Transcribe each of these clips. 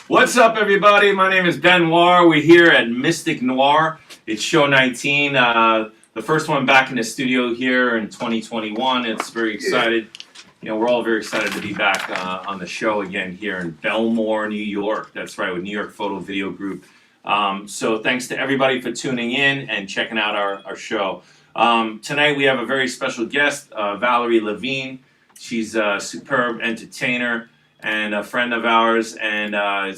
What's up, everybody? My name is Ben Noir. We're here at MysticNoir. It's show 19. The first one back in the studio here in 2021. It's very excited. You know, we're all very excited to be back on the show again here in Belmore, New York. That's right, with New York Photo Video Group. So thanks to everybody for tuning in and checking out our show. Tonight we have a very special guest, Valerie Levine. She's a superb entertainer and a friend of ours, and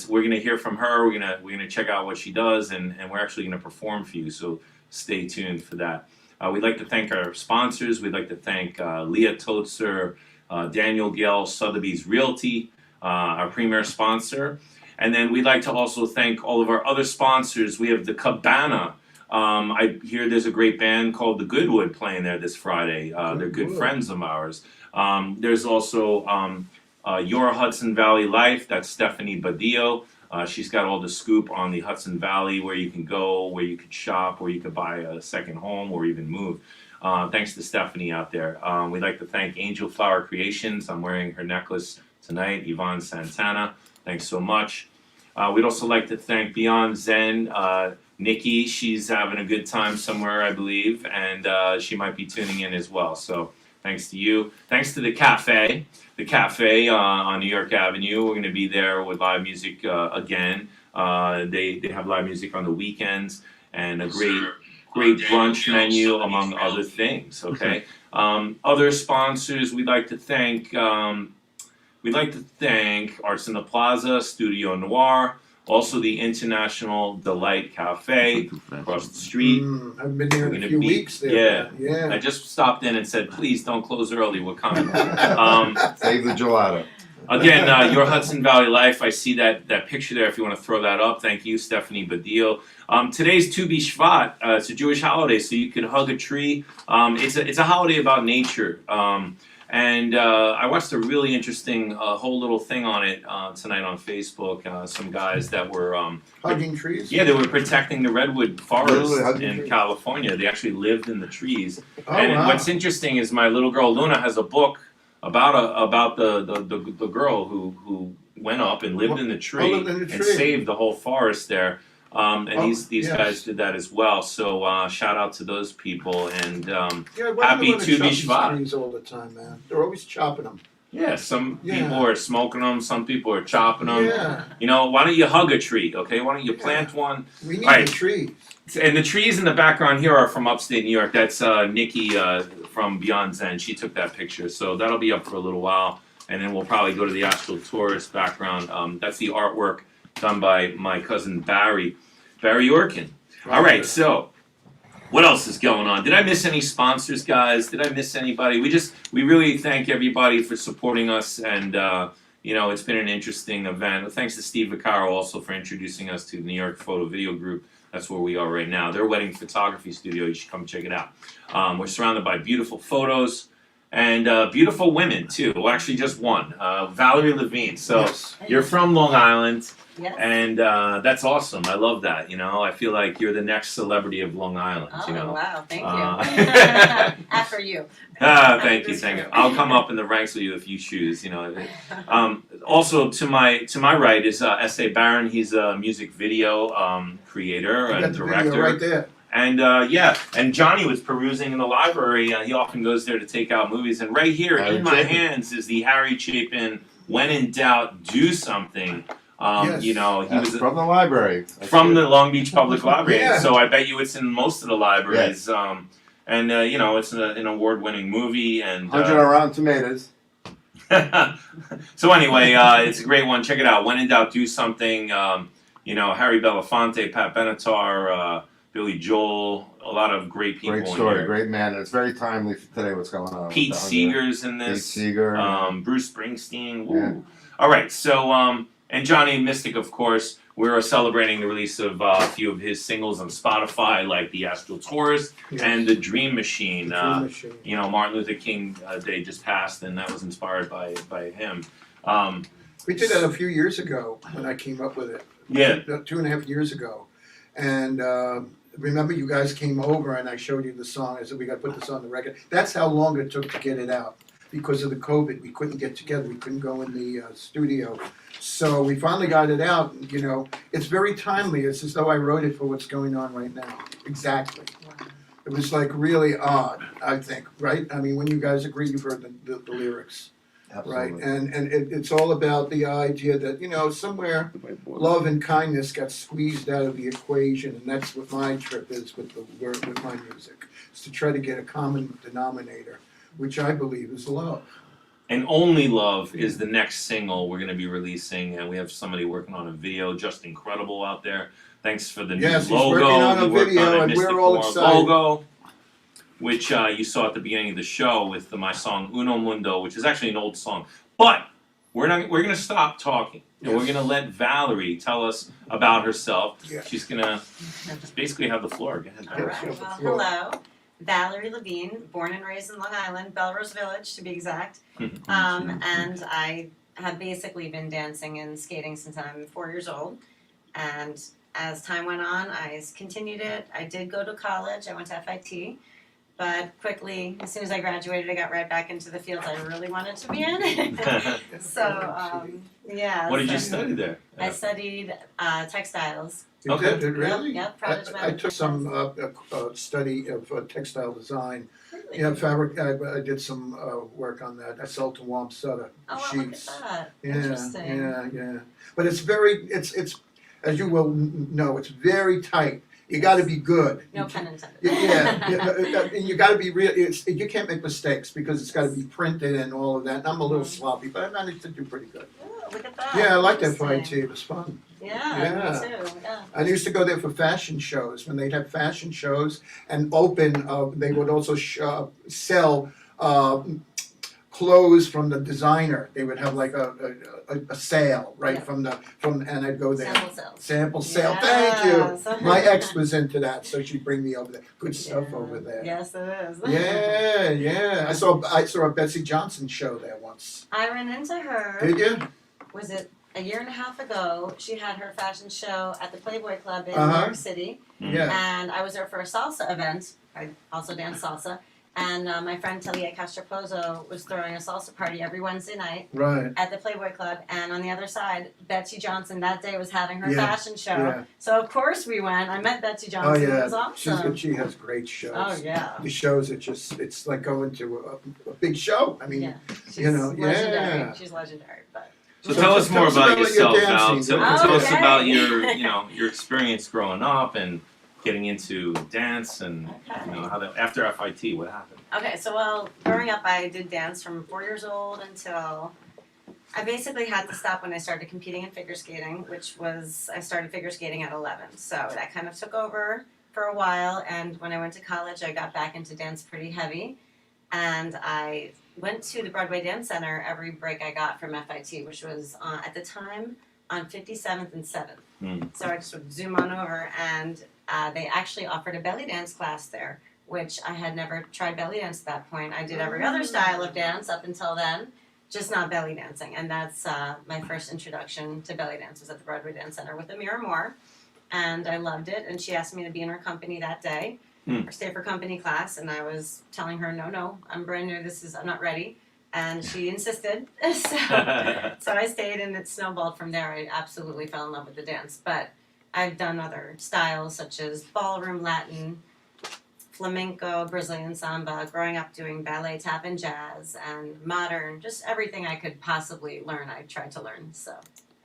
we're going to hear from her. We're gonna check out what she does, and we're actually going to perform for you. So stay tuned for that. We'd like to thank our sponsors. We'd like to thank Leah Totzer, Daniel Gale, Sotheby's Realty, our premier sponsor, and then we'd like to also thank all of our other sponsors. We have the Cabana. I hear there's a great band called the Goodwood playing there this Friday. They're good friends of ours. There's also Your Hudson Valley Life. That's Stephanie Badillo. She's got all the scoop on the Hudson Valley, where you can go, where you can shop, where you can buy a second home or even move. Thanks to Stephanie out there. We'd like to thank Angel Flower Creations. I'm wearing her necklace tonight. Yvonne Santana. Thanks so much. We'd also like to thank Beyond Zen. Nikki, she's having a good time somewhere, I believe, and she might be tuning in as well. So thanks to you. Thanks to the cafe on New York Avenue. We're going to be there with live music again. They have live music on the weekends and a great brunch menu, among other things. Okay. Other sponsors we'd like to thank. We'd like to thank Arts in the Plaza, Studio Noir, also the International Delight Cafe across the street. I've been there in a few weeks there. Yeah. I just stopped in and said, please don't close early, we're coming. Save the gelato. Again, Your Hudson Valley Life, I see that picture there if you want to throw that up. Thank you, Stephanie Badillo. Today's Tu B'Shvat. It's a Jewish holiday, so you can hug a tree. It's a holiday about nature. And I watched a really interesting whole little thing on it tonight on Facebook. Some guys that were Hugging trees? Yeah, they were protecting the redwood forest in trees. California. They actually lived in the trees. Oh, And wow. what's interesting is my little girl Luna has a book about the girl who went up and lived in the tree and saved the whole forest there. These yes. guys did that as well. So shout out to those people, and Yeah, happy women Tu chop B'Shvat. trees all the time, man. They're always chopping them. Yeah, some Yeah. people are smoking them, some people are chopping them. Yeah. You know, why don't you hug a tree, okay? Why don't you plant one? We need Right. the trees. And the trees in the background here are from upstate New York. That's Nikki from Beyond Zen. She took that picture, so that'll be up for a little while, and then we'll probably go to the Astral Tourist background. That's the artwork done by my cousin Barry Orkin. All right, so what else is going on? Did I miss any sponsors, guys? Did I miss anybody? We really thank everybody for supporting us, and you know, it's been an interesting event. Thanks to Steve Vaccaro also for introducing us to the New York Photo Video Group. That's where we are right now. Their wedding photography studio. You should come check it out. We're surrounded by beautiful photos and beautiful women too. Well, actually, just one, Valerie Levine. So Yes. you're from Long Island. Yes. And that's awesome. I love that. You know, I feel like you're the next celebrity of Long Island. Oh, You know. wow, thank you. After you. Thank you. I'll come up in the ranks with you if you choose. You know. Also, to my right is S.A. Barron. He's a music video creator You got and the director. video right there. And and Johnny was perusing in the library. He often goes there to take out movies. And right here Harry in my Chapin. hands is the Harry Chapin "When in Doubt, Do Something." Yes. You know, he That's was from the library. That's from good. the Long Beach Public Library. Yeah. So I bet you it's in most of the libraries. And you know, it's an award-winning movie. And 100 on Rotten Tomatoes. so anyway, it's a great one. Check it out. When in Doubt, Do Something. You know, Harry Belafonte, Pat Benatar, Billy Joel, a lot of great people Great in story, here. great man. And it's very timely for today what's going on. Pete down there. Seeger's in Pete this. Seeger. Bruce Springsteen. Woo. Yeah. All right, so and Johnny Mystic, of course. We're celebrating the release of a few of his singles on Spotify, like The Astral Tourist Yes. and The Dream Machine. The Dream Machine. You know, Martin Luther King Day just passed, and that was inspired by him. We did that a few years ago when I came up with it. Yeah. 2.5 years ago. And remember you guys came over and I showed you the song. I said, we got to put this on the record. That's how long it took to get it out. because of the COVID. We couldn't get together. We couldn't go in the studio. So we finally got it out. You know, it's very timely. It's as though I wrote it for what's going on right now. Exactly. Wow. It was like really odd, I think, right? I mean, when you guys agree, you've heard the lyrics, right? Absolutely. And it's all about the idea that, you know, somewhere love and kindness got squeezed out of the equation, and that's what my trip is with with my music. It's to try to get a common denominator, which I believe is love. And Only Love is the next single we're going to be releasing, and we have somebody working on a video, just incredible out there. Thanks for the new Yes, he's logo. working on a We worked video, on a and we're all MysticNoir excited. logo, which you saw at the beginning of the show with my song Uno Mundo, which is actually an old song. But we're going to stop talking, and we're Yes. going to let Valerie tell us about herself. Yeah. She's going to just basically have the floor. Go ahead, All Valerie. Yes. right. Well, hello. Valerie Levine, born and raised in Long Island, Belrose Village to be exact. And I have basically been dancing and skating since I'm 4 years old. And as time went on, I continued it. I did go to college. I went to FIT. But quickly, as soon as I graduated, I got right back into the fields I really wanted to be in. So, yeah. What did you so study there? I studied textiles. You Okay. did, really? Yep, I product took management. some study of textile design. Really? Yeah, fabric. I did some work on that. I sold to Wamsutta Oh, well, sheets. look at that. Yeah, Interesting. yeah. But it's very, it's as you will know, it's very tight. You got to be good. No pun intended. And you got to be real. You can't make mistakes because it's got to be printed and all of that. And I'm a little sloppy, but I managed to do pretty good. Oh, look at that. Yeah, I like that Interesting. FIT. It was fun. Yeah, me too. Yeah. I used to go there for fashion shows. When they'd have fashion shows and open, they would also sell clothes from the designer. They would have like a sale, right? Yeah. And I'd go there. Sample sales. Sample sale. Yes. Thank you. My ex was into that, so she'd bring me over there. Good stuff Yeah. over there. Yes, it is. Yeah. I saw a Betsy Johnson show there once. I ran into her. Did you? Was it a year and a half ago? She had her fashion show at the Playboy Club in Uh-huh. New York City, Yeah. and I was there for a salsa event. I also dance salsa, and my friend Talia Castropozo was throwing a salsa party every Wednesday night Right. at the Playboy Club, and on the other side, Betsy Johnson that day was having her Yeah, fashion show. yeah. So of course we went. I met Betsy Oh Johnson. It yeah. was awesome. She has great shows. Oh yeah. The shows are just, it's like going to a big show. I mean, Yeah. She's you know, legendary. yeah. She's legendary, but So tell us more about yourself, Val. dancing. Tell us Okay. about your experience growing up and getting into dance, and how that after FIT, what happened? okay, so well, growing up I did dance from 4 years old until I basically had to stop when I started competing in figure skating, which was I started figure skating at 11. So that kind of took over for a while, and when I went to college I got back into dance pretty heavy, and I went to the Broadway Dance Center every break I got from FIT, which was at the time on 57th and 7th. So I just would zoom on over, and they actually offered a belly dance class there, which I had never tried belly dance at that point. I did every other style of dance up until then, just not belly dancing. And that's my first introduction to belly dance was at the Broadway Dance Center with Amira Moore, and I loved it. And she asked me to be in her company that day, or stay for company class, and I was telling her, no, I'm brand new. I'm not ready. And she insisted, so I stayed, and it snowballed from there. I absolutely fell in love with the dance, but I've done other styles such as ballroom, Latin, flamenco, Brazilian samba, growing up doing ballet, tap, and jazz, and modern, just everything I could possibly learn, I tried to learn, so.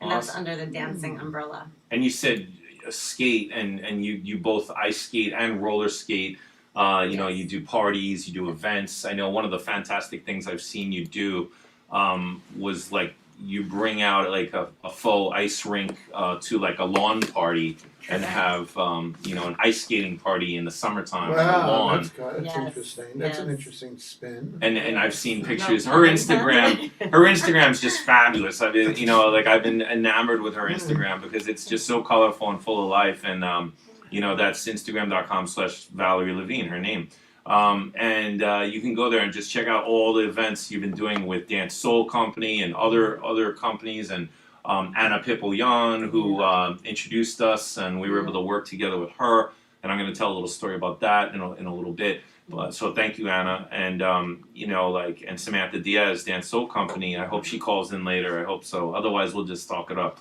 And that's Awesome. under the dancing umbrella. And you said skate, and you both ice skate and roller skate. You do parties, you do events. I know one of the fantastic things I've seen you do was like you bring out like a faux ice rink to like a lawn party and have an ice skating party in the summertime on the wow, lawn. that's Yes, interesting. That's an yes. interesting spin. And I've seen pictures. No Her pun Instagram, intended. her Instagram's just fabulous. I've been, I've been enamored with her Instagram because it's just so colorful and full of life. And that's Instagram.com/Valerie Levine, her name. You can go there and just check out all the events you've been doing with Dance Soul Company and other companies, and Anna Pipoyan, who introduced us, and we were able to work together with her. And I'm going to tell a little story about that in a little bit. But so thank you, Anna, and and Samantha Diaz, Dance Soul Company. I hope she calls in later. I hope so. Otherwise, we'll just talk it up.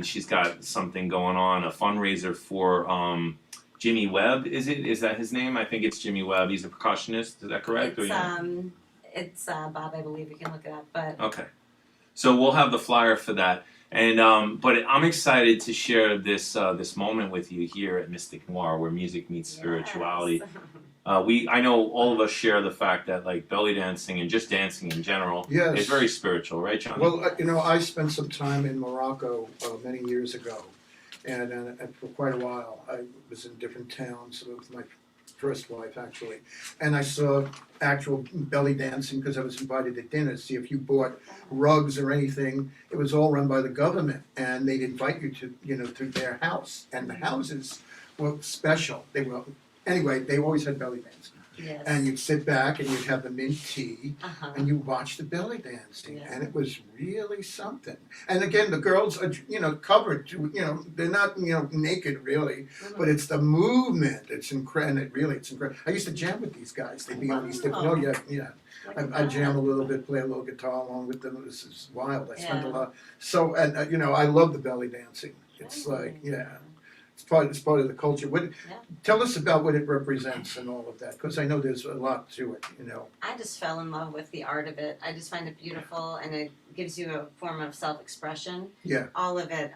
She's got something going on, a fundraiser for Jimmy Webb. Is that his name? I think it's Jimmy Webb. He's a percussionist. Is that correct? It's Bob, I believe. You can look it up, but okay. So we'll have the flyer for that. And but I'm excited to share this moment with you here at Mystic Noir, where music meets spirituality. I know all of us share the fact that like belly dancing and just dancing in general is very spiritual, right, Johnny? Well, I spent some time in Morocco many years ago, and for quite a while I was in different towns with my first wife actually, and I saw actual belly dancing because I was invited to dinner. See, if you bought rugs or anything, it was all run by the government, and they'd invite you to their house, and the houses were special. Anyway, they always had belly dancing. yes. And you'd sit back and you'd have the mint tea Uh-huh. and you watch the belly dancing, Yeah. and it was really something. And again, the girls are covered, they're not naked really, but it's the movement. It's incredible. It's incredible. I used to jam with these guys. They'd be on these different. Oh yeah. Look at I jam a that. little bit, play a little guitar along with them. This is wild. I spent a Yeah. lot. So and I love the belly dancing. It's like it's part of the culture. Tell us about what it represents and all of that, because I know there's a lot to it. I just fell in love with the art of it. I just find it beautiful, and it gives you a form of self-expression. Yeah. All of it,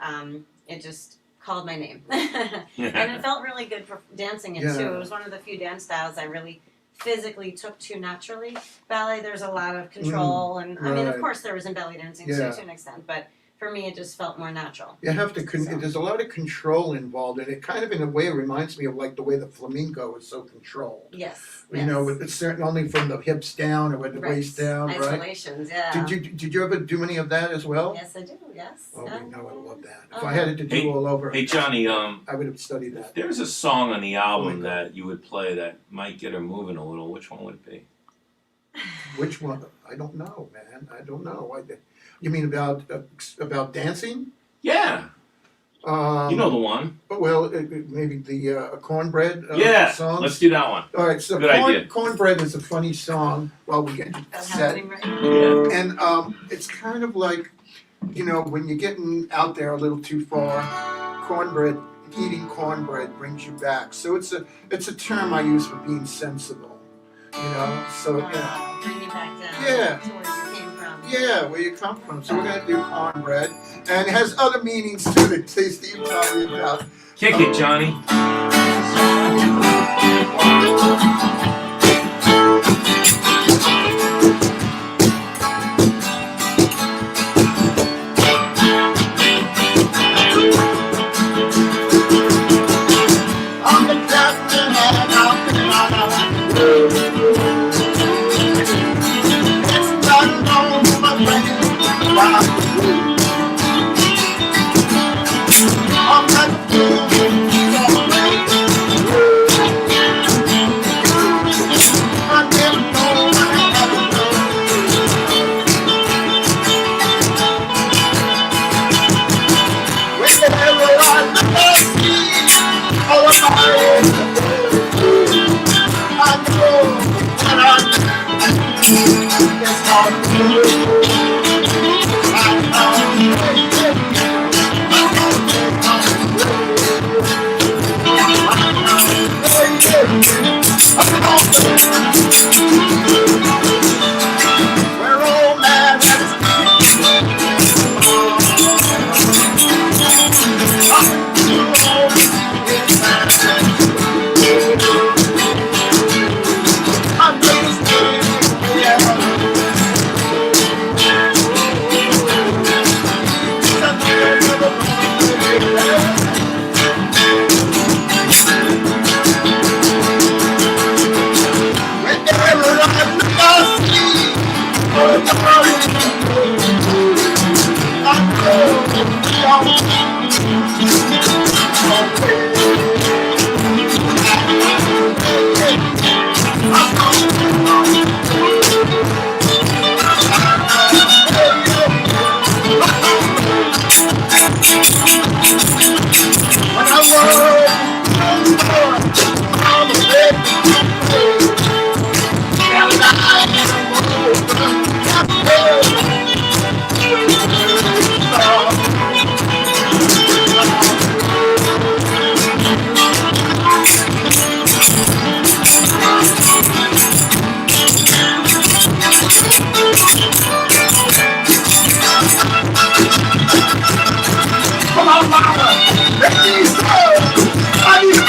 it just called my name. And it felt really good for dancing it too. It was one of the few dance styles I really physically took to naturally. Ballet, there's a lot of control, and I mean, of course there was in belly dancing too, to an extent, but for me it just felt more natural. You have to. There's a lot of control involved, and it kind of, in a way, reminds me of like the way the flamenco is so controlled. Yes. It's certain only from the hips down or with the waist down, right? Isolations, yeah. Did you ever do any of that as well? Yes, I do. Yes. Oh, yeah. I love that. If I had it to do all over, Hey Johnny, I would have studied that. there's a song on the album that you would play that might get her moving a little. Which one would it be? Which one? I don't know, man. I don't know. You mean about dancing? Yeah, you know the one. Well, maybe the Cornbread song. Let's do that one. All right, so Good idea. Cornbread is a funny song. Well, we get That's set, happening right now. Yeah. and it's kind of like, when you're getting out there a little too far, eating cornbread brings you back. So it's a term I use for being sensible. So Bring you back down Yeah. to where you came from. yeah, where you come from. So we're gonna do cornbread, and it has other meanings too that Steve told me about. Kick it, Johnny. I'm the captain and I'm the runner. It's not alone, my friend. I'm not doing I never know what I have to do. Whenever I look at all of my I know what I do. It's hard to do. We're all mad at When I was Come on, mama. Let me go. I need to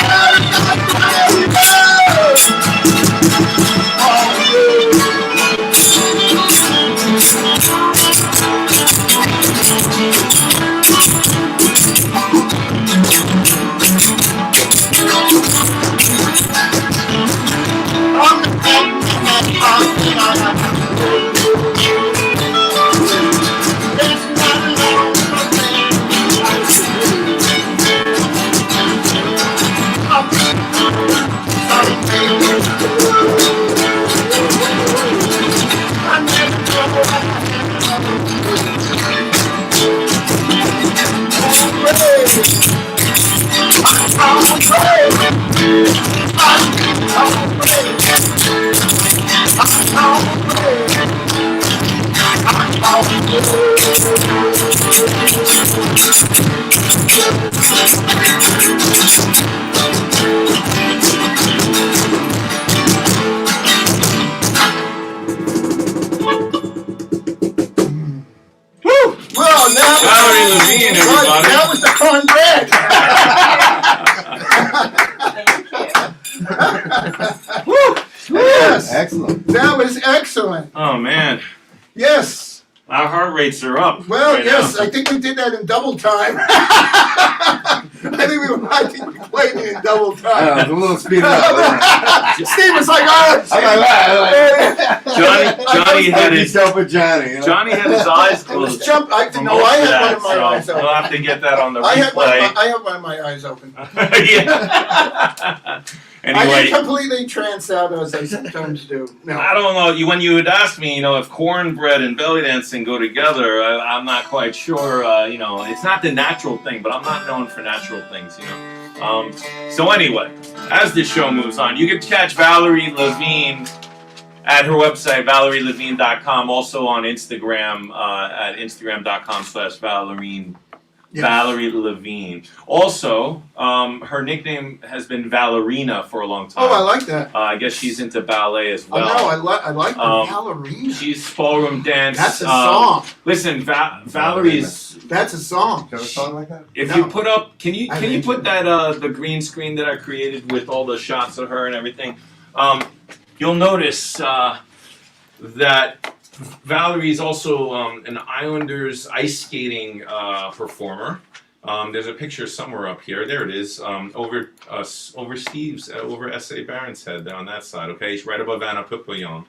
Valerie Levine, everybody. That was the cornbread. Woo! Yes, Excellent. that was excellent. Oh man, Yes. our heart rates are up. Well, right yes, now. I think we did that in double time. I think we played it in double I know, time. it's a little speed up. Steve was like, oh, Johnny had his yourself with Johnny. You know? Had his eyes I was closed. jump. I from no, most I of had one that, of my so eyes open. we'll have to get that on the I had replay. one of my eyes open. Yeah. I Anyway, didn't completely trance out as I sometimes do. No. I don't know. When you would ask me, if cornbread and belly dancing go together, I'm not quite sure. It's not the natural thing, but I'm not known for natural things. So anyway, as the show moves on, you can catch Valerie Levine at her website, valerielevine.com. Also on Instagram at instagram.com/Valerine. Yes. Valerie Levine. Also, her nickname has been Valerina for a long time. Oh, I like that. I guess she's into ballet as well. Oh no, I like the ballerina. She's ballroom dance. That's a song. Listen, Valerie's. That's a song. Do you have a song like that? If No. you put up, can you I put that the green screen that I created with all the shots of her and everything? You'll notice that Valerie's also an Islanders ice skating performer. There's a picture somewhere up here. There it is. Over Steve's, over S.A. Barron's head there on that side. Okay, she's right above Anna Pupillon.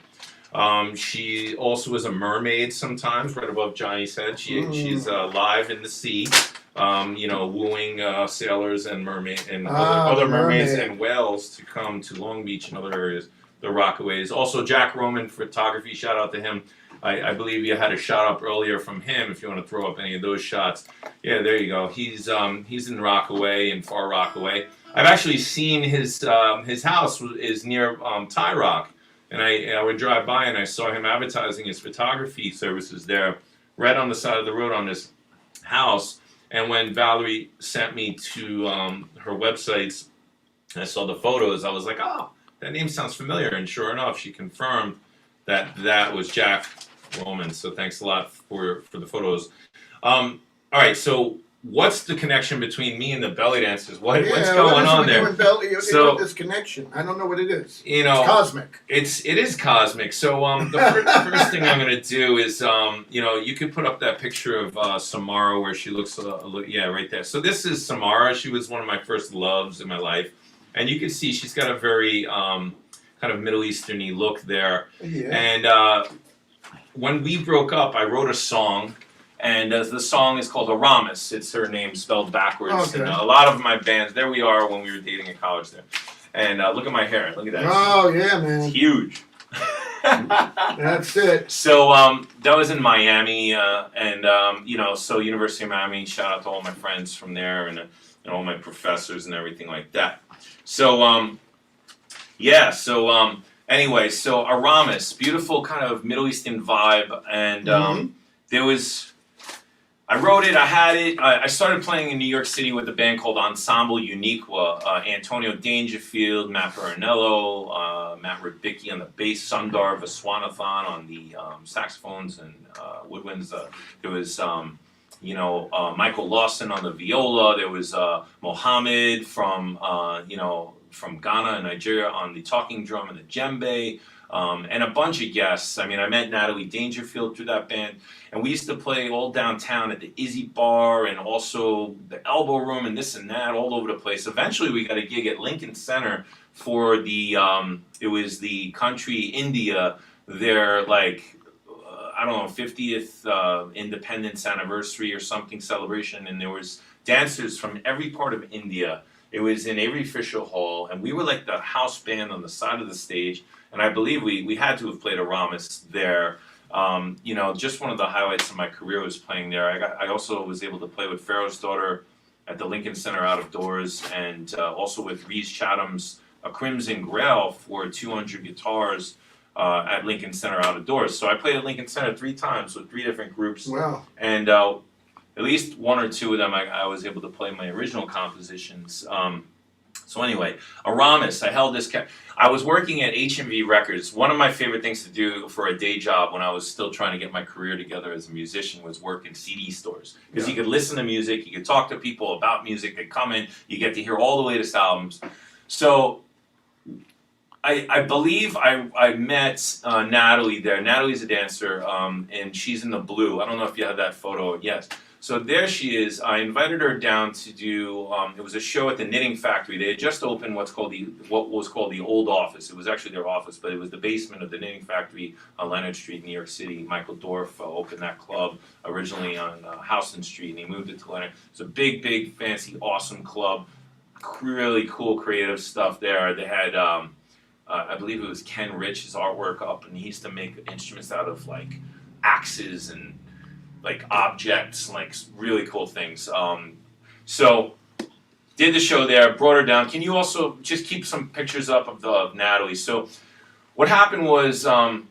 She also is a mermaid sometimes, right above Johnny's head. She's live in the sea, wooing sailors and mermaids and other mermaids mermaid. and whales to come to Long Beach and other areas. The Rockaways. Also, Jack Roman Photography, shout out to him. I believe you had a shot up earlier from him if you want to throw up any of those shots. Yeah, there you go. He's in Rockaway, in Far Rockaway. I've actually seen his house is near Thai Rock, and I would drive by and I saw him advertising his photography services there, right on the side of the road on his house. And when Valerie sent me to her websites, and I saw the photos, I was like, oh, that name sounds familiar, and sure enough, she confirmed that was Jack Roman. So thanks a lot for the photos. All right, so what's the connection between me and the belly dancers? What's going on there? So this connection, I don't know what it is. It's cosmic. It is cosmic. So the first thing I'm going to do is you can put up that picture of Samara where she looks right there. So this is Samara. She was one of my first loves in my life. And you can see she's got a very kind of Middle Eastern-y look there. Yeah. And when we broke up, I wrote a song, and the song is called Aramis. It's her name spelled backwards. Okay. And a lot of my bands, there we are when we were dating in college there. And look at my hair. Look at that. Oh yeah, man. It's huge. That's it. So that was in Miami, so University of Miami. Shout out to all my friends from there and all my professors and everything like that. So anyway, so Aramis, beautiful kind of Middle Eastern vibe, and there was I wrote it, I had it. I started playing in New York City with a band called Ensemble Uniqua. Antonio Dangerfield, Matt Barinello, Matt Rudbicki on the bass, Sundar Viswanathan on the saxophones and woodwinds. There was Michael Lawson on the viola. There was Mohammed from from Ghana and Nigeria on the talking drum and the djembe. And a bunch of guests. I mean, I met Natalie Dangerfield through that band, and we used to play all downtown at the Izzy Bar and also the Elbow Room and this and that, all over the place. Eventually, we got a gig at Lincoln Center for the it was the Country India, their I don't know 50th independence anniversary or something celebration, and there was dancers from every part of India. It was in Avery Fisher Hall, and we were like the house band on the side of the stage. And I believe we had to have played Aramis there. Just one of the highlights of my career was playing there. I also was able to play with Pharaoh's Daughter at the Lincoln Center out of doors, and also with Reese Chatham's A Crimson Grail for 200 guitars at Lincoln Center out of doors. So I played at Lincoln Center 3 times with 3 different groups. Wow. And at least 1 or 2 of them I was able to play my original compositions. So anyway, Aramis, I held this. I was working at HMV Records. One of my favorite things to do for a day job when I was still trying to get my career together as a musician was work in CD stores. Because you could listen to music, you could talk to people about music, they come in, you get to hear all the latest albums. So I believe I met Natalie there. Natalie's a dancer, and she's in the blue. I don't know if you have that photo. Yes. So there she is. I invited her down to do. It was a show at the Knitting Factory. They had just opened what was called the old office. It was actually their office, but it was the basement of the Knitting Factory on Leonard Street, New York City. Michael Dorff opened that club originally on Houston Street, and he moved it to Leonard. It's a big, fancy, awesome club. Really cool, creative stuff there. They had. I believe it was Ken Rich's artwork up, and he used to make instruments out of axes and objects, really cool things. So did the show there, brought her down. Can you also just keep some pictures up of Natalie? So what happened was I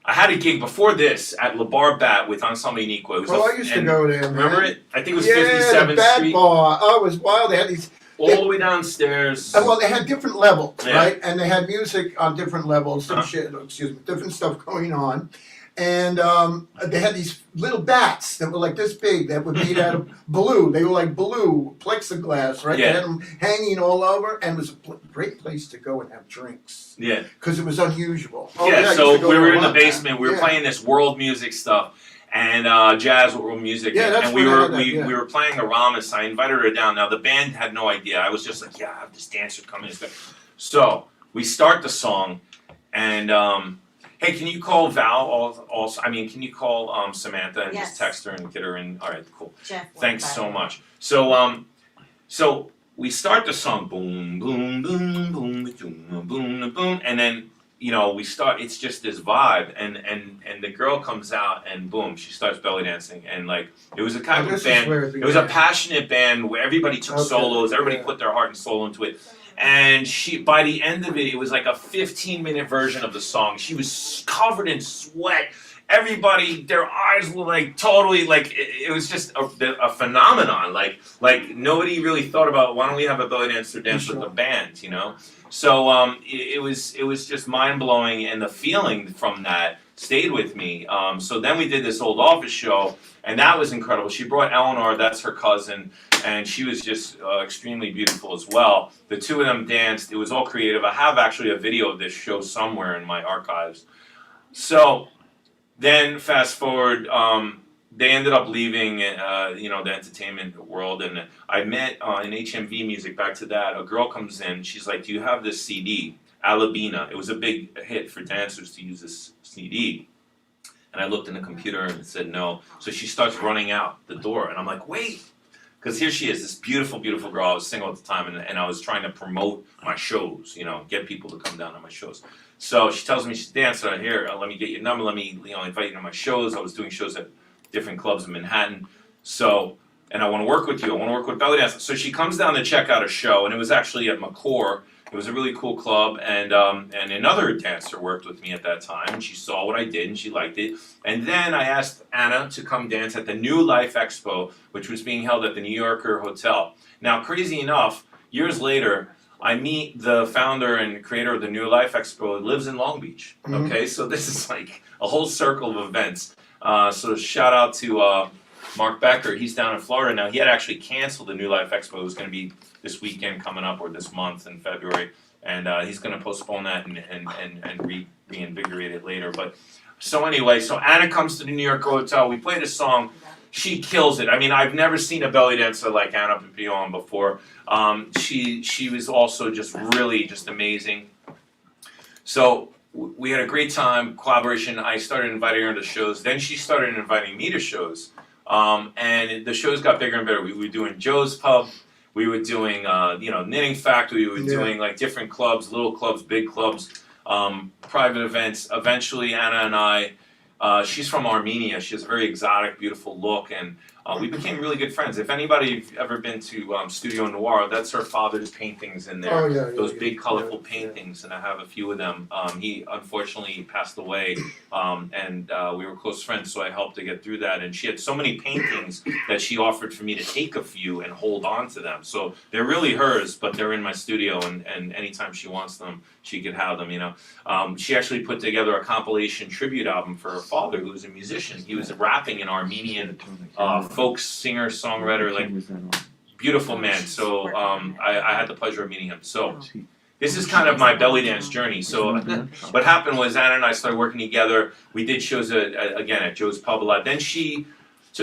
had a gig before this at La Bar Bat with Ensemble Uniqua. I used to go there, man. Remember it? I think it was Yeah, 57th the Bat Street. Bar. Oh, it was wild. They had these. All the way downstairs. Well, they had different levels, Yeah. right? And they had music on different levels, Uh-huh. different stuff going on. And they had these little bats that were like this big that were made out of blue. They were like blue plexiglass, right? Yeah. They had them hanging all over, and it was a great place to go and have drinks Yeah. because it was unusual. Oh, Yeah, I used so to go we to were a in the lot, man. basement. We were Yeah. playing this world music stuff and jazz world music. Yeah, that's and we when I were had that, we were playing Aramis. I invited her down. Now the band had no idea. I was just like, yeah, I have this dancer coming. So we start the song, and hey, can you call Val? Also, I mean, can you call Samantha and Yes. just text her and get her in? All right, cool. Jeff. Thanks so much. So we start the song, boom, boom, boom, boom, boom, boom, boom, and then we start. It's just this vibe, and the girl comes out, and boom, she starts belly dancing, and it was a kind Oh, of this is band. where It was a began. passionate band where everybody took Okay, solos, everybody yeah. put their heart and soul into it. And by the end of it, it was like a 15-minute version of the song. She was covered in sweat. Everybody, their eyes were totally it was just a phenomenon. Like nobody really thought about why don't we have a belly dancer dance with the band, So it was just mind blowing, and the feeling from that stayed with me. So then we did this old office show, and that was incredible. She brought Eleanor, that's her cousin, and she was just extremely beautiful as well. The two of them danced. It was all creative. I have actually a video of this show somewhere in my archives. So then fast forward, they ended up leaving, the entertainment world, and I met in HMV Music. Back to that, a girl comes in. She's like, "Do you have this CD, Alabina?" It was a big hit for dancers to use this CD. And I looked in the computer and it said no. So she starts running out the door, and I'm like, "Wait." Because here she is, this beautiful, beautiful girl. I was single at the time, and I was trying to promote my shows, get people to come down to my shows. So she tells me she's a dancer. Here, let me get your number. Let me, invite you to my shows. I was doing shows at different clubs in Manhattan. So, and I want to work with you. I want to work with belly dance. So she comes down to check out a show, and it was actually at McCore. It was a really cool club, and another dancer worked with me at that time, and she saw what I did, and she liked it. And then I asked Anna to come dance at the new Life Expo, which was being held at the New Yorker Hotel. Now, crazy enough, years later, I meet the founder and creator of the new Life Expo. It lives in Long Beach. Okay, so this is like a whole circle of events. So shout out to Mark Becker. He's down in Florida now. He had actually canceled the new Life Expo. It was going to be this weekend coming up or this month in February, and he's going to postpone that and reinvigorate it later. But so anyway, so Anna comes to the New York Hotel. We played a song. She kills it. I mean, I've never seen a belly dancer like Anna Papillon before. She was also just really just amazing. So we had a great time, collaboration. I started inviting her to shows. Then she started inviting me to shows. And the shows got bigger and better. We were doing Joe's Pub. We were doing, Knitting Factory. We were doing like different clubs, little clubs, big clubs, private events. Eventually, Anna and I, she's from Armenia. She has a very exotic, beautiful look, and we became really good friends. If anybody's ever been to Studio Noir, that's her father's paintings in there. Oh, yeah, Those big, colorful paintings, and I have a few of them. He unfortunately passed away, and we were close friends, so I helped to get through that. And she had so many paintings that she offered for me to take a few and hold on to them. So they're really hers, but they're in my studio, and anytime she wants them, she could have them, She actually put together a compilation tribute album for her father, who was a musician. He was rapping in Armenian folk singer, songwriter, like beautiful man. So I had the pleasure of meeting him. So this is kind of my belly dance journey. So what happened was Anna and I started working together. We did shows again at Joe's Pub a lot. Then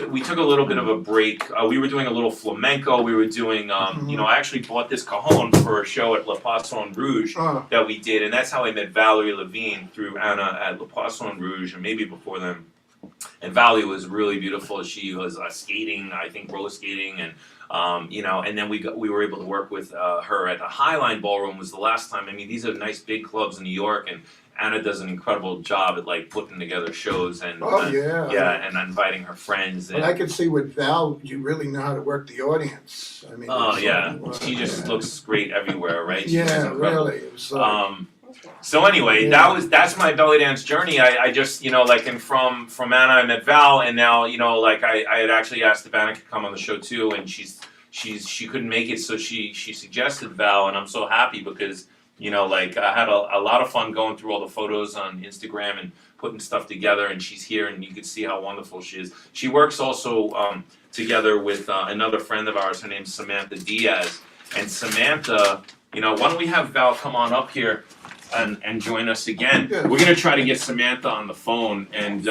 we took a little bit of a break. We were doing a little flamenco. We were doing, I actually bought this cajon for a show at Le Poisson Rouge that we did, and that's how I met Valerie Levine through Anna at Le Poisson Rouge, and maybe before then. And Valerie was really beautiful. She was skating, I think roller skating, and and then we were able to work with her at the Highline Ballroom. Was the last time. I mean, these are nice big clubs in New York, and Anna does an incredible job at like putting together shows and and inviting her friends. And I can see with Val, you really know how to work the audience. I mean, she just looks great everywhere, right? She's really. It was so anyway, that's my belly dance journey. I just and from Anna I met Val, and now I had actually asked if Anna could come on the show too, and she couldn't make it, so she suggested Val, and I'm so happy because I had a lot of fun going through all the photos on Instagram and putting stuff together, and she's here, and you can see how wonderful she is. She works also together with another friend of ours. Her name's Samantha Diaz, and Samantha, why don't we have Val come on up here and join us again. Yeah. We're gonna try to get Samantha on the phone and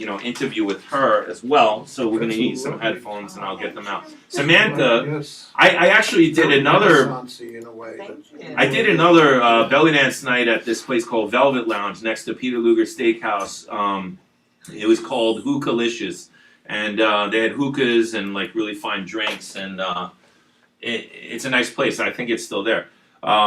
interview with her as well. So we're gonna need some headphones and I'll get them out. Samantha, I actually did another I did another belly dance night at this place called Velvet Lounge next to Peter Luger Steakhouse. It was called Hookah-licious, and they had hookahs and like really fine drinks, and it's a nice place. I think it's still there.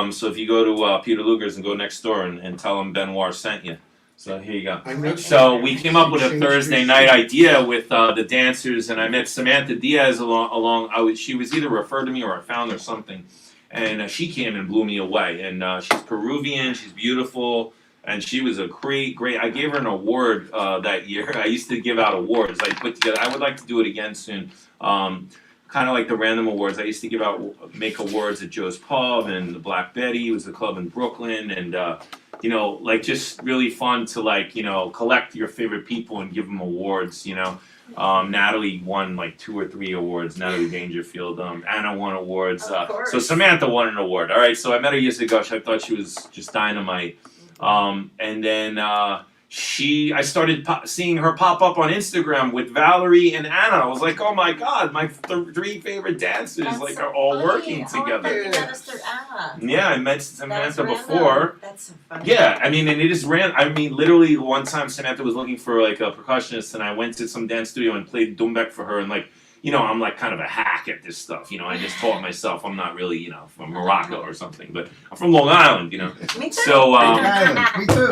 So if you go to Peter Luger's and go next door and tell them Benoit sent you. So here you go. So we came up with a Thursday night idea with the dancers, and I met Samantha Diaz along. She was either referred to me or I found her something, and she came and blew me away. And she's Peruvian, she's beautiful, and she was a great. I gave her an award that year. I used to give out awards. I put together. I would like to do it again soon. Kind of like the random awards. I used to make awards at Joe's Pub and the Black Betty. It was a club in Brooklyn, and just really fun to collect your favorite people and give them awards. Natalie won like 2 or 3 awards. Natalie Dangerfield. Anna won awards. So Samantha won an award. All right. So I met her years ago. I thought she was just dynamite. And then I started seeing her pop up on Instagram with Valerie and Anna. I was like, oh my God, my 3 favorite dancers are all working together. You met us through Anna. Yeah, I met Samantha before. That's so funny. Yeah, and it is literally one time Samantha was looking for a percussionist, and I went to some dance studio and played Dumbek for her, and I'm like kind of a hack at this stuff. I just taught myself. I'm not really, from Morocco or something, but I'm from Long Island, Me too. So, Me too.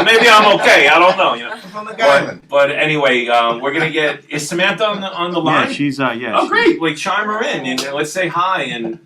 maybe I'm okay. I don't know, I'm from the island. But anyway, we're gonna is Samantha on the line? Yeah, she's yeah. Oh, great! Chime her in and let's say hi. And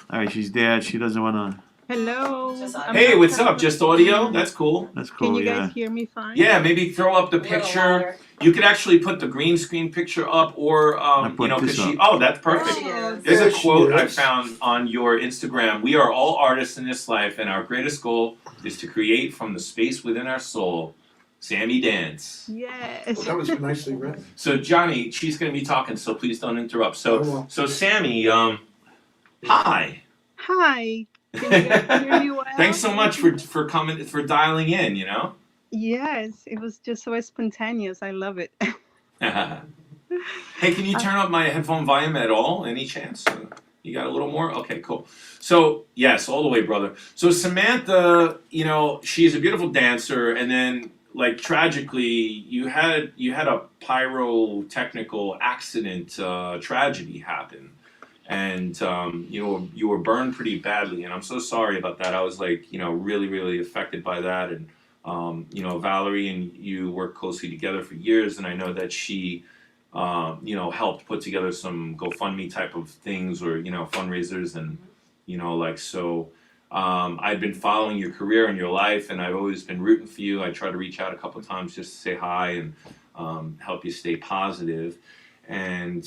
all right, she's there. She doesn't want to. Hello. Just audio. Hey, what's up? Just audio? That's cool. That's Can cool. you guys Yeah. hear me fine? Yeah, maybe throw up the A little picture. louder. You could actually put the green screen picture up, or put you know, because this she. up. Oh, that's There perfect. she is. There's a There she quote I is. found on your Instagram. We are all artists in this life, and our greatest goal is to create from the space within our soul. Sammy Dance. Yes. That was nicely written. So Johnny, she's going to be talking, so please don't interrupt. I So won't. so Sammy, hi. Hi. Can you guys hear me well? Thanks so much for coming for dialing in. You know. Yes, it was just so spontaneous. I love it. Hey, can you turn up my headphone volume at all? Any chance? You got a little more? Okay, cool. So, yes, all the way, brother. So, Samantha, you know, she's a beautiful dancer, and then, like, tragically, you had a pyrotechnical accident, tragedy happen, and you were burned pretty badly, and I'm so sorry about that. I was like, you know, really, really affected by that, and you know, Valerie and you worked closely together for years, and I know that she you know, helped put together some GoFundMe type of things or, you know, fundraisers and, you know, like, so, I've been following your career and your life and I've always been rooting for you. I try to reach out a couple of times just to say hi and, help you stay positive. And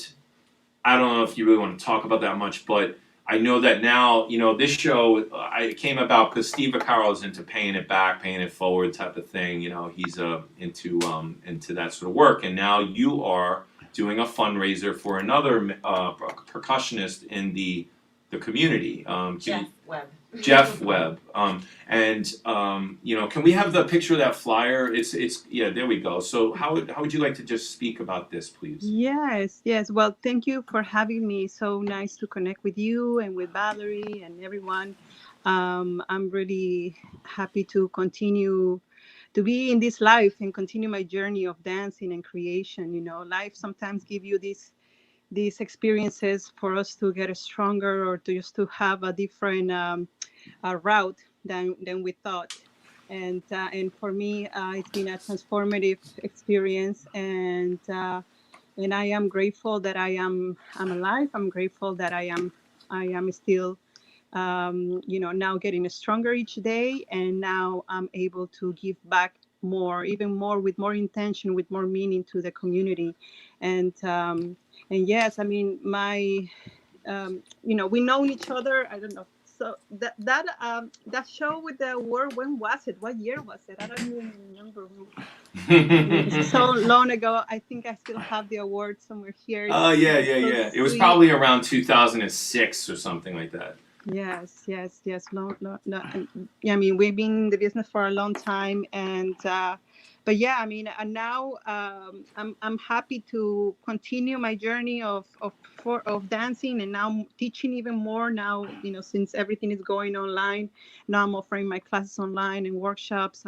I don't know if you really want to talk about that much, but I know that now, you know, this show I came about because Steve Vaccaro is into paying it back, paying it forward type of thing. You know, he's into that sort of work, and now you are doing a fundraiser for another percussionist in the community. Jeff Webb. Jeff Webb. And you know, can we have the picture of that flyer? It's yeah, there we go. So how would you like to just speak about this, please? Yes. Well, thank you for having me. So nice to connect with you and with Valerie and everyone. I'm really happy to continue to be in this life and continue my journey of dancing and creation. You know, life sometimes give you these experiences for us to get stronger or to just to have a different route than we thought. And for me, it's been a transformative experience, and I am grateful that I'm alive. I'm grateful that I am still you know, now getting stronger each day, and now I'm able to give back more, even more, with more intention, with more meaning to the community. And yes, I mean, you know, we know each other. I don't know. So that show with the award, when was it? What year was it? I don't even remember. It's so long ago. I think I still have the award somewhere here. Oh yeah. So It was sweet. probably around 2006 or something like that. Yes. Yeah, I mean, we've been in the business for a long time, and but yeah, I mean, and now I'm happy to continue my journey of dancing, and now I'm teaching even more now. You know, since everything is going online, now I'm offering my classes online and workshops,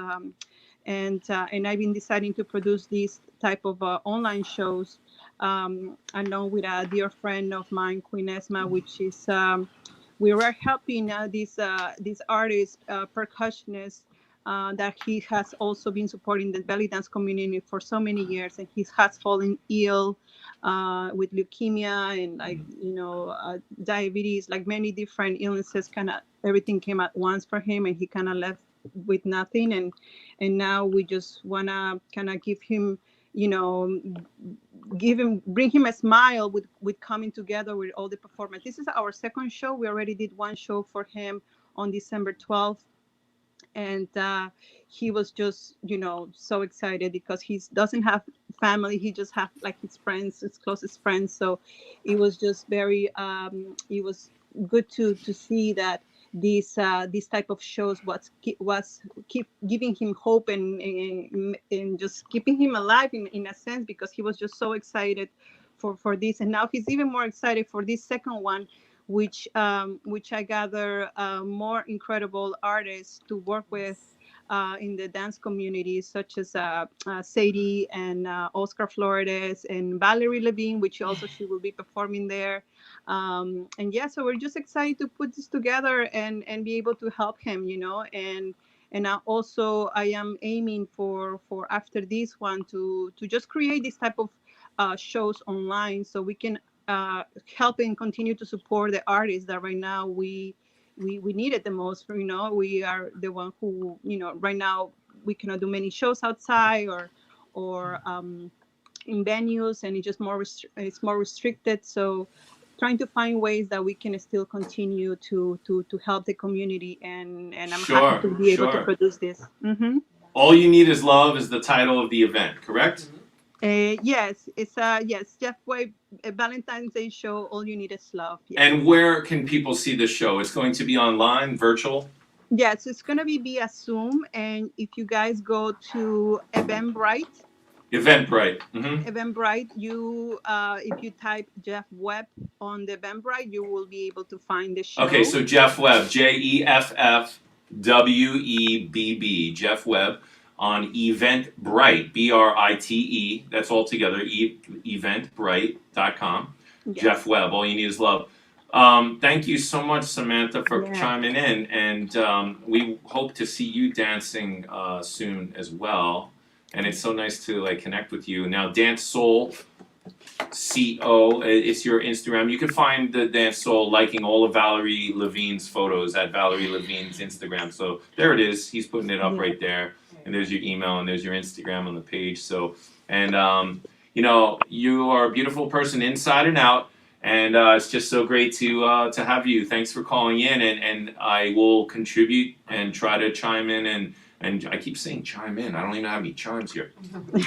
and I've been deciding to produce these type of online shows, along with a dear friend of mine, Queen Esma, which is. We were helping these artists, percussionists, that he has also been supporting the belly dance community for so many years, and he has fallen ill with leukemia and, like, you know, diabetes, like many different illnesses. Kind of everything came at once for him, and he kind of left with nothing. And now we just wanna kind of give him, you know, bring him a smile with coming together with all the performers. This is our second show. We already did one show for him on December 12th, and he was just, you know, so excited because he doesn't have family. He just have like his friends, his closest friends. So it was just very it was good to see that these type of shows was keep giving him hope, and just keeping him alive in a sense, because he was just so excited for this. And now he's even more excited for this second one, which I gather more incredible artists to work with in the dance community, such as Sadie and Oscar Flores and Valerie Levine, which also she will be performing there. And yeah, so we're just excited to put this together and be able to help him, you know. And also I am aiming for after this one to just create this type of shows online, so we can help and continue to support the artists that right now we we need it the most. We are the one who, right now we cannot do many shows outside or in venues, and it's just it's more restricted. So trying to find ways that we can still continue to help the community, and I'm happy to be able to produce this. All You Need Is Love is the title of the event, correct? Yes, it's Jeff Webb, a Valentine's Day show. All You Need Is Love. Yes. And where can people see the show? It's going to be online, virtual? Yes, it's going to be via Zoom, and if you guys go to Eventbrite, Eventbrite, if you type Jeff Webb on the Eventbrite, you will be able to find the show. Okay, so Jeff Webb, JEFFWEBB, Jeff Webb on Eventbrite, BRITE. That's all together. Eventbrite.com. Yes. Jeff Webb. All You Need Is Love. Thank you so much, Samantha, for chiming in, and we hope to see you dancing soon as well. And it's so nice to connect with you. Now, Dance Soul CO, it's your Instagram. You can find the Dance Soul liking all of Valerie Levine's photos at Valerie Levine's Instagram. So there it is. He's putting it up right there. And there's your email and there's your Instagram on the page. So, and you are a beautiful person inside and out. And it's just so great to have you. Thanks for calling in, and I will contribute and try to chime in, and I keep saying chime in. I don't even have any chimes here.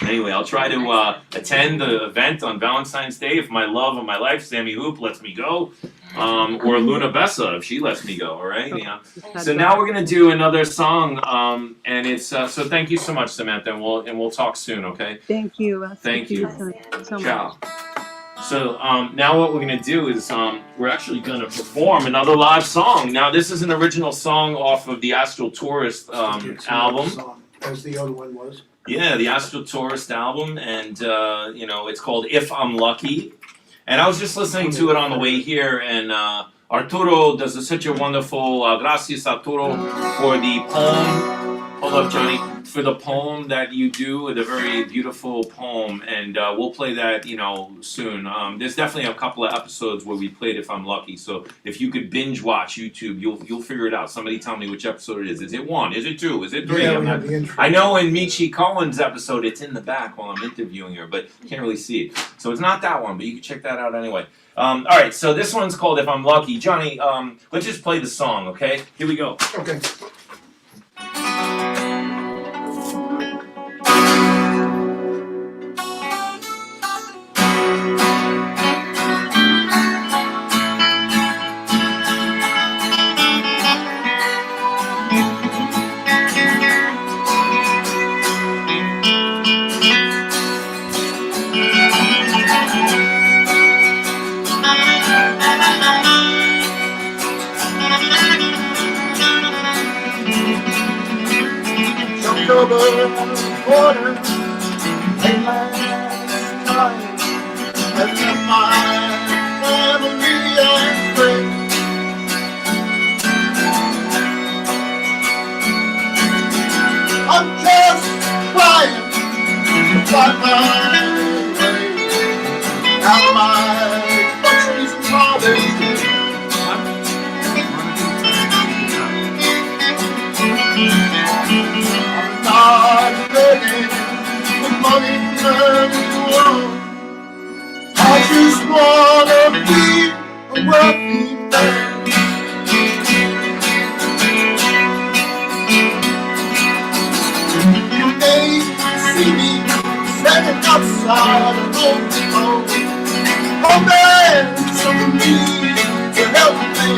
Anyway, I'll try to attend the event on Valentine's Day if my love of my life, Sammy Hoop, lets me go, or Luna Bessa if she lets me go. All right. Yeah. So now we're gonna do another song, and it's so thank you so much, Samantha, and we'll talk soon. Okay. Thank you. Thank you. So ciao. So now what we're going to do is we're actually going to perform another live song. Now this is an original song off of the Astral Tourist album. As the other one was. Yeah, the Astral Tourist album, and it's called If I'm Lucky. And I was just listening to it on the way here, and Arturo does such a wonderful, gracias Arturo, for the poem. Hold up, Johnny. For the poem that you do, the very beautiful poem, and we'll play that, soon. There's definitely a couple of episodes where we played If I'm Lucky, so if you could binge watch YouTube, you'll figure it out. Somebody tell me which episode it is. Is it 1? Is it 2? Is it 3? Yeah, I know in Michi Cohen's episode, it's in the back while I'm interviewing her, but you can't really see it. So it's not that one, but you can check that out anyway. All right, so this one's called If I'm Lucky. Johnny, let's just play the song, okay? Here we go. Okay. Over the border, late last night, and left my family and friends. I'm just trying to find my way out of my country's poverty. I'm begging for money from anyone. I just wanna be a wealthy man. You may see me standing outside a lonely home, hoping somebody to help me.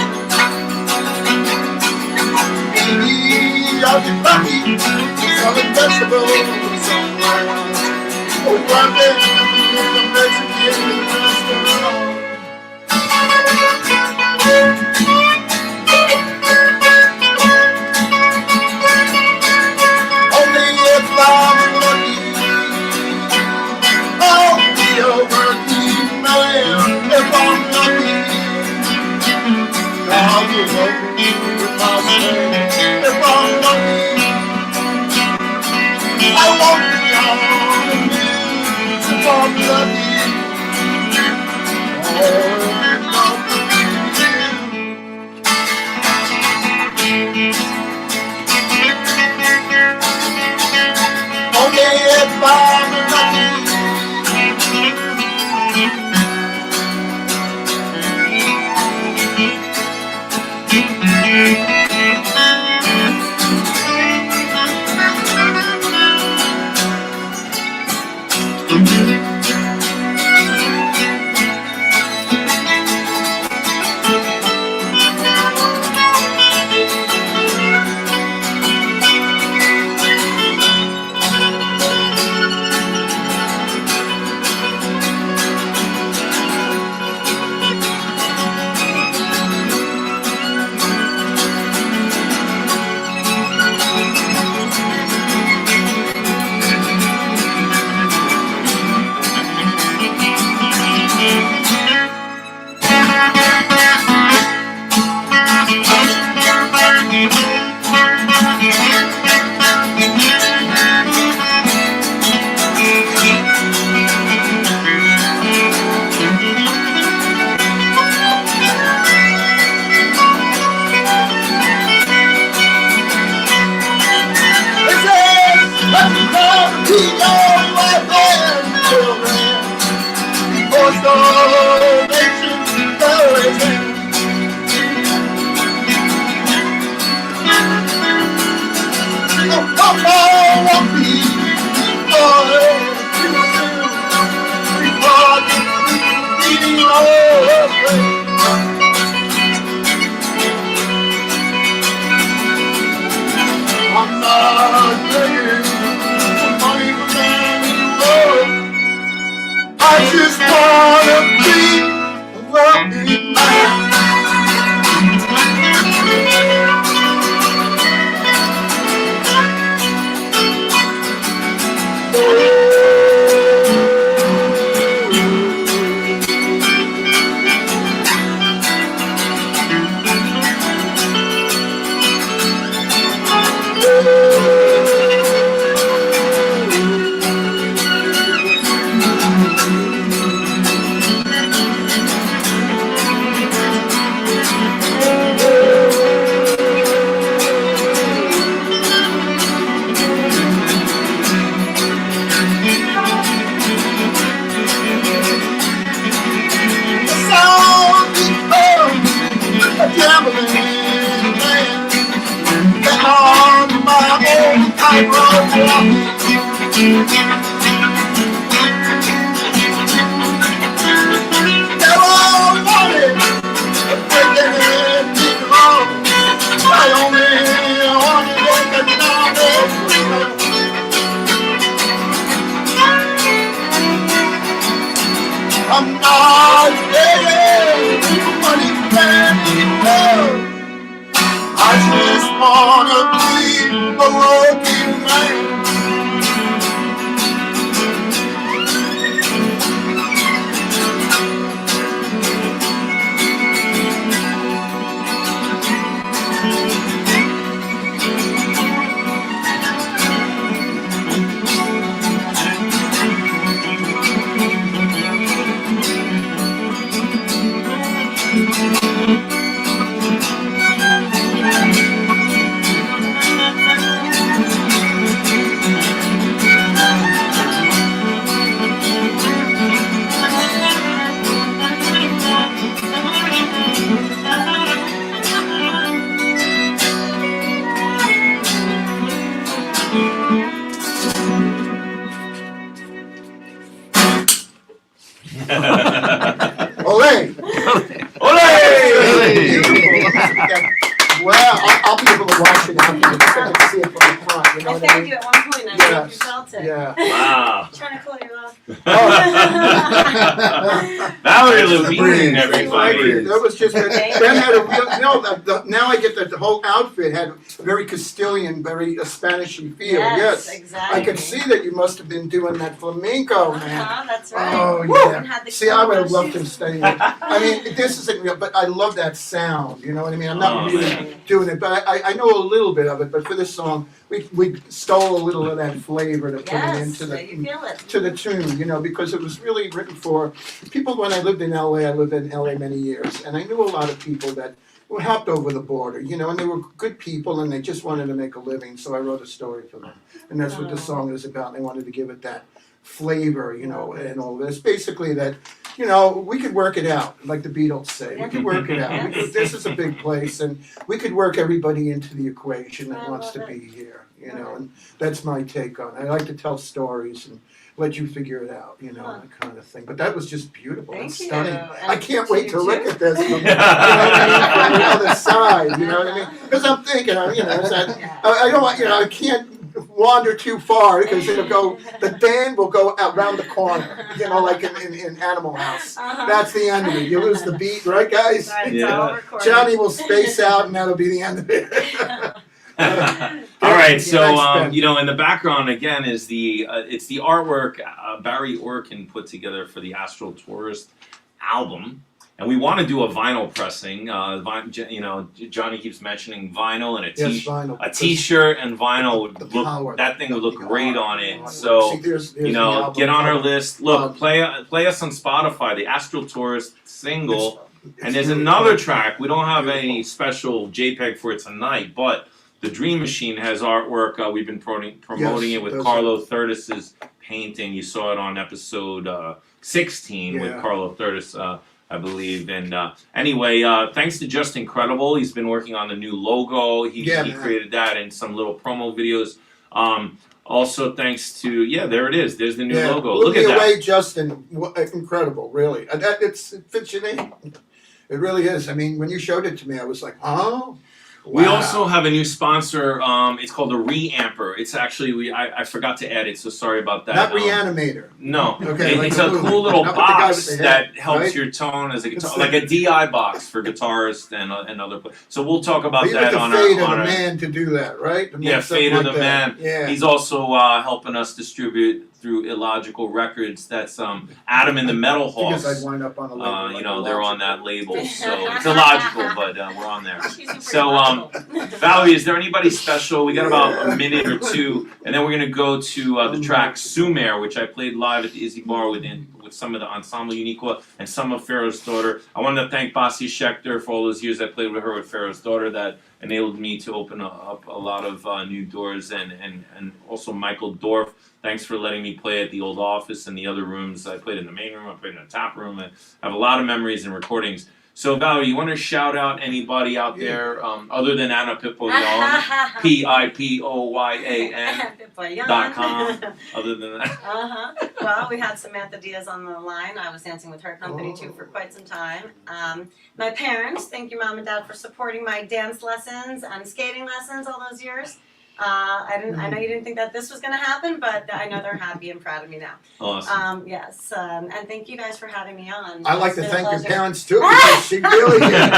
Maybe I'll get lucky. Selling vegetables somewhere. Oh, one day in the Mexican restaurant. Only if I'm lucky, I'll be a working man. If I'm lucky, I'll give up with my strength. If I'm lucky, I won't be on the news if I'm lucky. Oh, I just wanna be a wealthy man. I'm not begging for money, I just wanna be a working man. Ole! Well, I'll be able to watch it afterwards. I can see it from the front, you know I what I found mean? you at one point, I think you Yes, felt it. yeah. Wow. Trying to cool you off. Valerie That's the Levine, breeze. everybody. That was just, Ben had a real, now I get that the whole outfit had a very Castilian, very Spanishy feel, yes. Exactly. I could see that you must have been doing that flamenco, man. That's right. Oh, And yeah. had the See, I would have cool loved to shoes. study it. I mean, this isn't real, but I love that sound, you know what I mean? I'm not Oh, really man. doing it, but I know a little bit of it, but for this song, we stole a little of that flavor to put it Yes, into so you feel it. to the tune, you know, because it was really written for people. When I lived in LA, I lived in LA many years, and I knew a lot of people that were hopped over the border, you know, and they were good people and they just wanted to make a living, so I wrote a story for them. And that's what the song is about. They wanted to give it that flavor, you know, and all this. Basically that, you know, we could work it out, like the Beatles say. We could work it out. This is a big place, and we could work everybody into the equation that I wants love to it. be here, you know, and that's my take on it. I like to tell stories, and let you figure it out, you know, Huh. that kind of thing. But that was just beautiful and Thank you. stunning. And I can't to wait you to look too. at this from, you know, from the other side, you know what I mean? Because I'm thinking, you know, it's that, Yeah. I don't want, you know, I can't wander too far because it'll go, the band will go out around the corner, you know, like in Animal House. Uh-huh. That's the end of it. You lose the beat, right, guys? Right, it's Yeah. all recorded. Johnny will space out, and that'll be the end of it. All right, so Thanks, Ben. you know, in the background again is it's the artwork Barry Orkin put together for the Astral Tourist album, and we want to do a vinyl pressing. You know, Johnny keeps mentioning vinyl and Yes, vinyl. a T-shirt and vinyl would The look power, that thing would look the great power. on it. So See, there's you the know, album get on our cover. list. Look, play us on Spotify, the Astral Tourist single. It's And there's really another cool. track. We don't have any Beautiful. special JPEG for it tonight, but the Dream Machine has artwork. We've been promoting Yes, it with those Carlo Thurtis's painting. You saw it on episode 16 with Yeah. Carlo Thurtis, I believe. And anyway, thanks to Just Incredible. He's been working on the new logo. He Man. created that and some little promo videos. Also, thanks to there it is. There's the new Yeah, logo. blew Look me at that. away, Justin. Incredible, really. It fits your name. It really is. I mean, when you showed it to me, I was like, oh. We wow. also have a new sponsor. It's called the Reamper. It's actually I forgot to add it, so sorry about that. Not Reanimator. No, Okay, like it's the a movie. cool little Not with the guy box with the head, that helps right? your tone as a guitar, It's like a DI box for guitarists and other. So we'll talk about You that the on fate our. of On the our man to do that, right? To make Yeah, something Fate of like the that. Man. Yeah. He's also helping us distribute through Illogical Records. That's Adam and the Metal Because I'd Hawks. wind up on a label. like You know, they're on that Illogical. label, so it's illogical, but we're on there. She's pretty So, logical. Valerie, is there anybody special? We got about a minute or two, and then we're gonna go to the track "Sumer," which I played live at the Izzy Bar with some of the Ensemble Uniqua and some of Pharaoh's Daughter. I wanted to thank Basi Schechter for all those years I played with her with Pharaoh's Daughter. That enabled me to open up a lot of new doors, and also Michael Dorf. Thanks for letting me play at the old office and the other rooms. I played in the main room. I played in the top room. I have a lot of memories and recordings. So Valerie, you want to shout out anybody out there other than Anna Pipoyan, PIPOYAN.com. Other than that, Well, we had Samantha Diaz on the line. I was dancing with her company too for quite some time. My parents, thank you, Mom and Dad, for supporting my dance lessons and skating lessons all those years. I know you didn't think that this was going to happen, but I know they're happy and proud of me now. awesome. Yes, and thank you guys for having me on. I like It's to been a thank your pleasure. parents too, because she really did.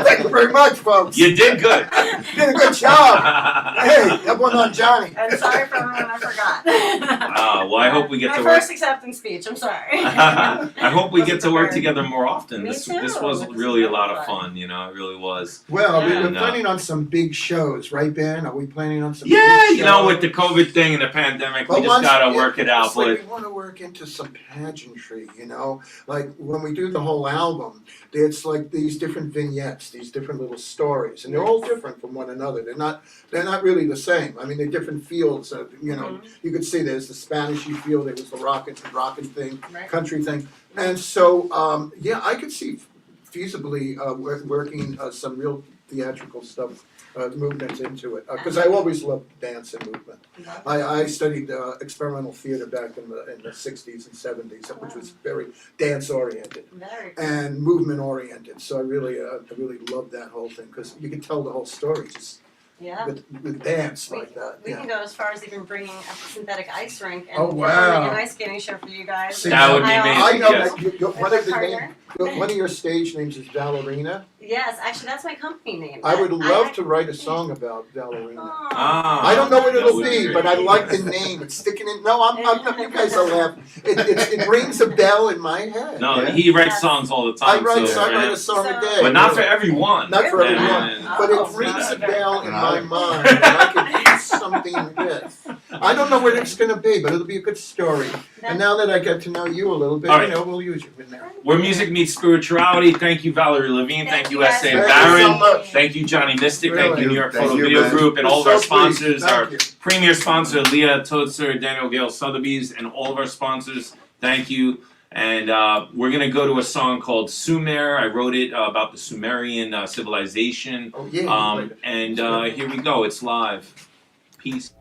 Thank you very much, folks. You did good. You did a good job. Hey, that one on Johnny. And sorry for everyone I forgot. Well, I hope we get my to work. first acceptance speech. I'm sorry. I hope we get to work Prepared. together more often. Me This too. was This is really a really lot of fun. fun. You know, it really was. Well, Yeah. we're And, planning on some big shows, right, Ben? Are we planning on some Yeah, big you know, shows? with the COVID thing and the pandemic, we But just once- gotta yeah, work it out. it's like But we want to work into some pageantry, you know, like when we do the whole album, it's like these different vignettes, these different little stories, and they're all different from one another. They're not really the same. I mean, they're different fields. You know, you could see there's the Spanishy field, there was the rockin' thing, Right. country thing, and so yeah, I could see feasibly working some real theatrical stuff. Movements into it because I always loved dance and movement. I studied experimental theater back in the 60s and 70s, which was very dance oriented Very cool. and movement oriented. So I really loved that whole thing because you could tell the whole story just Yeah. with dance like that. We Yeah. can go as far as even bringing a synthetic ice rink and Oh, performing wow. an ice skating show for you guys. See, That would be I amazing. I know yes. that one of the one of your stage names is Ballerina. Yes, actually, that's my company name. I would love to write a song about Ballerina. Ah, I don't know what that it'll would be, great. but I like the name. It's sticking in. No, I'm you guys are laughing. It rings a bell in my head. No, yeah? he writes songs all the I time. write so, a song a day. but not for everyone. Not for Really? everyone. And- But Oh, it rings so a bell in very my good. mind that I could do something with. I don't know what it's going to be, but it'll be a good story. And now that I get to know you a little bit, All right. you know, we'll use you in there. Where music meets spirituality. Thank you, Valerie Levine. Thank you, S.A. guys for Thank you so Baron. much. Thank you, Johnny Mystic. Thank you, New York Thank Photo you, Video Ben. Group, and We're all of our so pleased. sponsors, Thank our you. premier sponsor, Leah Totzer, Daniel Gale Sotheby's, and all of our sponsors. Thank you. And we're going to go to a song called Sumer. I wrote it about the Sumerian civilization. Oh, yeah. And here we go. It's live. Peace.